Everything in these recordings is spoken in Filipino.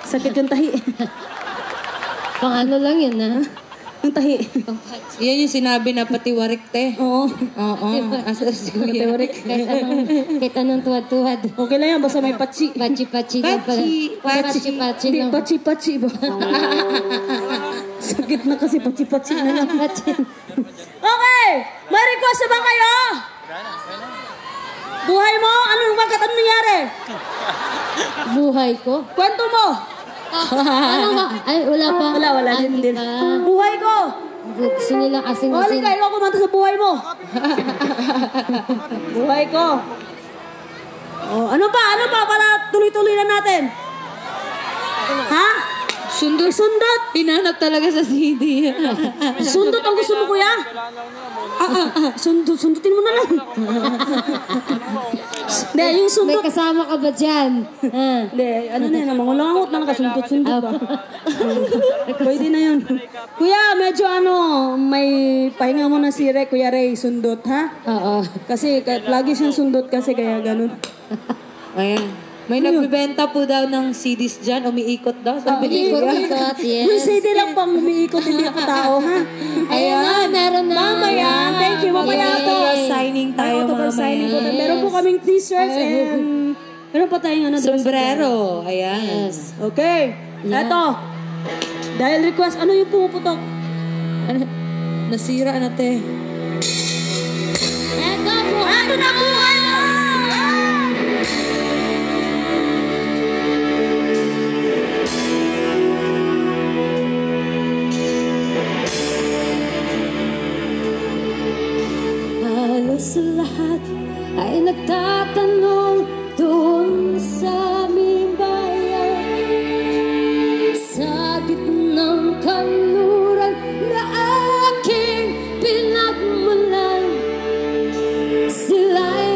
Sakit yung tahi. Pang ano lang yun, ha? Yung tahi. Yan yung sinabi na patiwarik, te. Oo. Oo. Asa si Kuya. Patiwarik. Kahit anong tuwad-tuwad. Okay lang yan, basta may patsi. Pachi-pachi lang pala. Pachi-pachi Hindi, lang. patsi-patsi ba? Sakit na kasi patsi-patsi na lang. Okay! May request ba kayo? Buhay mo? Bakit ano nangyari? Buhay ko? Kwento mo! Ano ba? Ay, wala pa. Wala. Ay, Hindi. pa. Buhay ko! Gusto nila kasing Wala ka, iwan ko manta sa buhay mo. Buhay ko. Oh, ano pa para tuloy-tuloy na natin? Ha? Sundot. Hinanap talaga sa CD. Sundot ang gusto mo, kuya? Sundutin mo na lang. Hindi, yung May sundot. kasama ka ba dyan? Hindi, ano na yun, mangulangot na nakasundot-sundot ba? Pwede na yun. Kuya, medyo may pahinga mo na si Kuya Ray, sundot, ha? Oo. Kasi lagi siyang sundot kasi kaya ganun. Ayan. May nagbibenta po daw ng CDs dyan. Umiikot daw. Sabi ni Kuya. Ikot, yes. May CD lang pang umiikot, hindi ako tao, ha? Ayan, meron na. Mamaya, thank you. Mamaya May po. signing tayo May signing po. mamaya. Meron po kaming t-shirts and meron pa tayong dress. Sombrero. Ayan. Yes. Okay. Eto. Dahil request, ano yung pumuputok? Ano? Nasira na, te. Eto, buhay Ano na buhay mo? Halos lahat ay nagtatanong doon sa aming bayan. Sa gitnang kanluran na aking pinagmulan, sila'y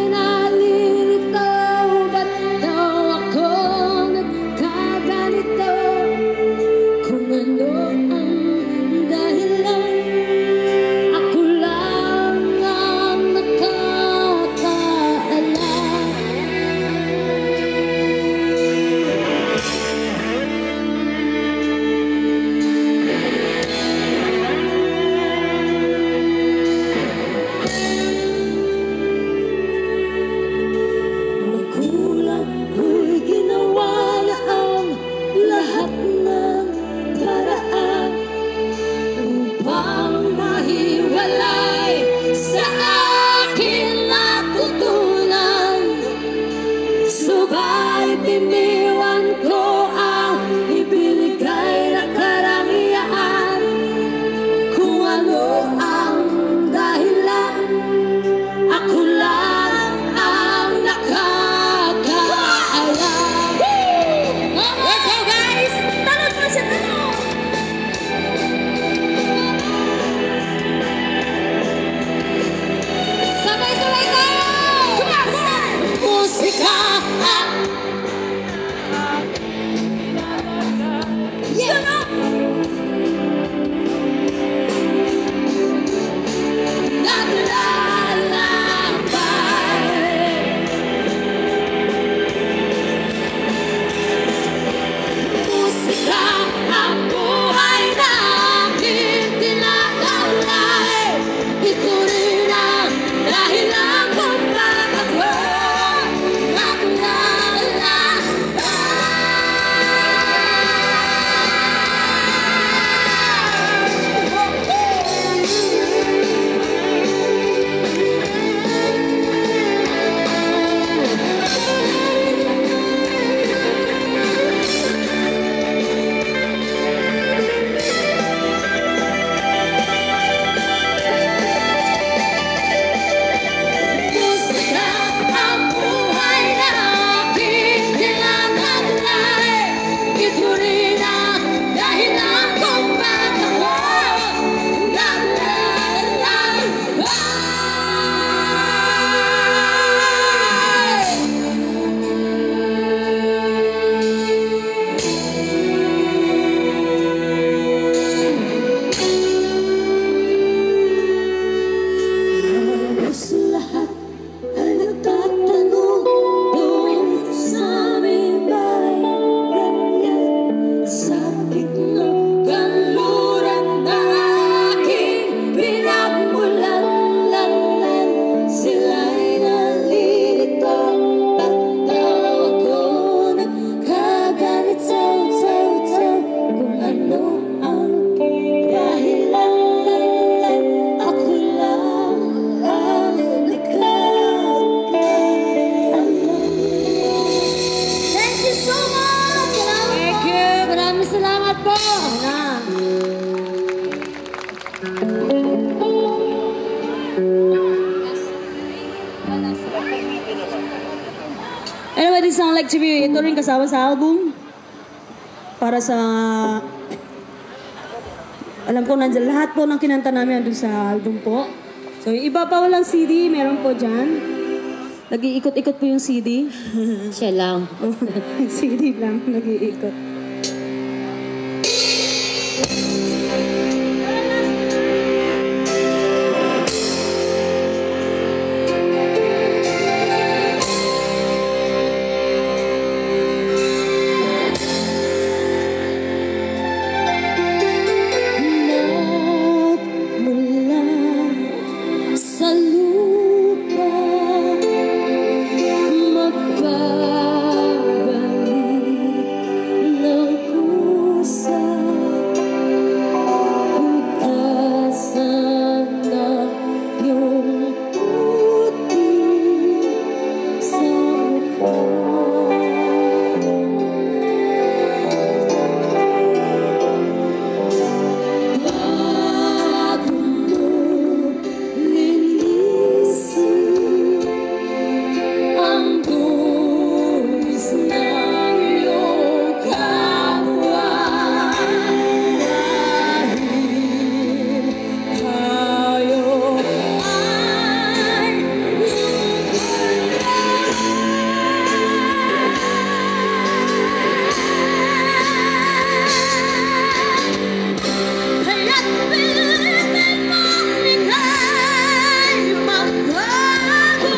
salamat po. Na. Anyway, this song like to be, ito rin kasama sa album. Para sa, alam ko nandiyan, lahat po ng kinanta namin andun sa album po. So, yung iba pa walang CD, meron po dyan. Nag-iikot-ikot po yung CD. Siya lang. CD lang, nag-iikot. Nagmula sa lupa, magbabalik ng kusa, hugasan na yung puti sa mukha. Bago mo linisin ang dungis ng iyong kapwa, dahil tayo ay kaya't pilitin mong ika'y magbago,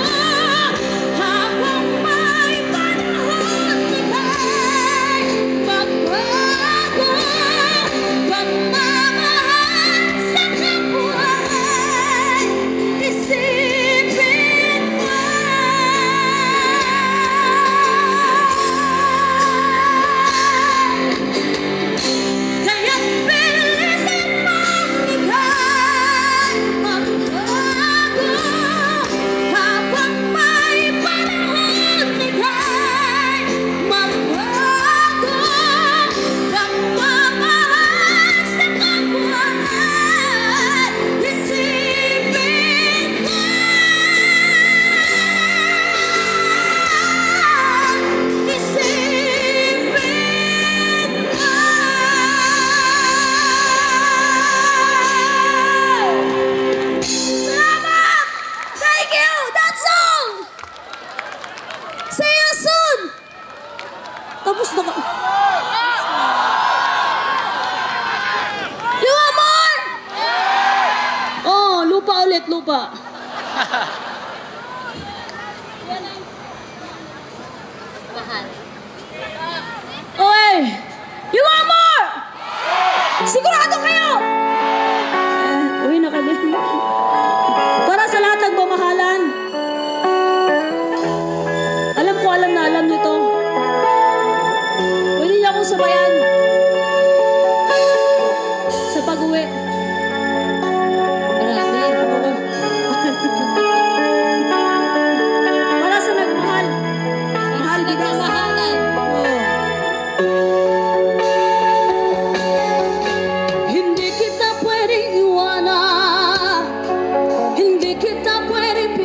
habang may panahon ika'y magbago. Pagmamahal sa kapwa ay isipin mo. Kaya't pilitin mong ika'y magbago, habang may panahon ika'y magbago. Pagmamahal sa kapwa ay isipin mo. Salamat! Thank you! That's all! See you soon! Tapos na ka. You want more? Oh, lupa ulit, lupa. Oy! You want more? Sigurado kayo! Uwi na kami. Para sa lahat ng mamahalan. Alam na alam nyo to. Pwede niya akong sabayan. Sa pag-uwi. Marami. Para sa nagmahal. Mahal kita. Nagmamahalan. Hindi kita pwedeng iwanan. Hindi kita pwedeng